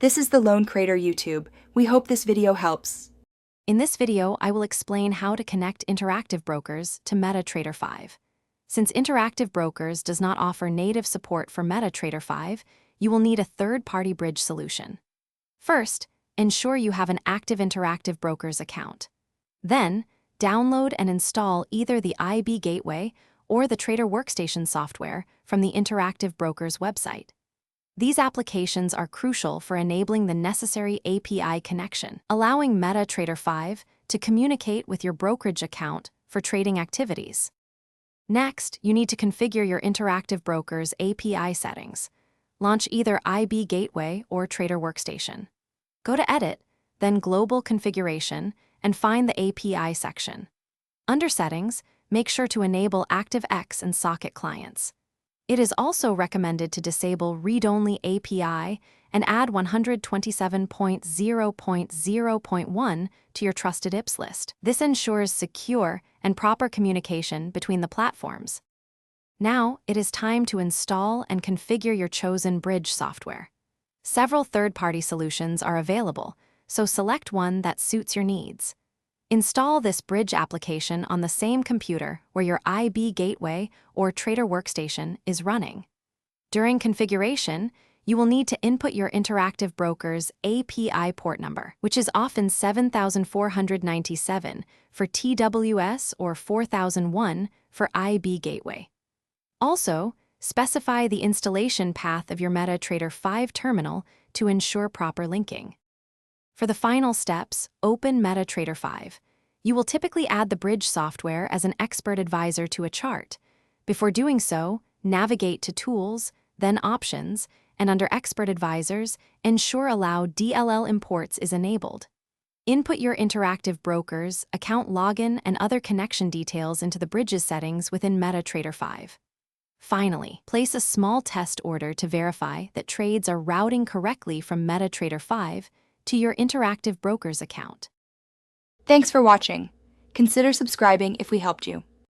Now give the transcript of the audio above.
This is the Lone Crater YouTube. We hope this video helps. In this video, I will explain how to connect Interactive Brokers to MetaTrader 5. Since Interactive Brokers does not offer native support for MetaTrader 5, you will need a third-party bridge solution. First, ensure you have an active Interactive Brokers account. Then, download and install either the IB Gateway or the Trader Workstation software from the Interactive Brokers website. These applications are crucial for enabling the necessary API connection, allowing MetaTrader 5 to communicate with your brokerage account for trading activities. Next, you need to configure your Interactive Brokers API settings. Launch either IB Gateway or Trader Workstation. Go to Edit, then Global Configuration, and find the API section. Under Settings, make sure to enable ActiveX and Socket clients. It is also recommended to disable Read-Only API and add 127.0.0.1 to your trusted IPS list. This ensures secure and proper communication between the platforms. Now, it is time to install and configure your chosen bridge software. Several third-party solutions are available, so select one that suits your needs. Install this bridge application on the same computer where your IB Gateway or Trader Workstation is running. During configuration, you will need to input your Interactive Brokers API port number, which is often 7497 for TWS or 4001 for IB Gateway. Also, specify the installation path of your MetaTrader 5 terminal to ensure proper linking. For the final steps, open MetaTrader 5. You will typically add the bridge software as an expert advisor to a chart. Before doing so, navigate to Tools, then Options, and under Expert Advisors, ensure Allow DLL Imports is enabled. Input your Interactive Brokers, account login, and other connection details into the bridges settings within MetaTrader 5. Finally, place a small test order to verify that trades are routing correctly from MetaTrader 5 to your Interactive Brokers account. Thanks for watching. Consider subscribing if we helped you.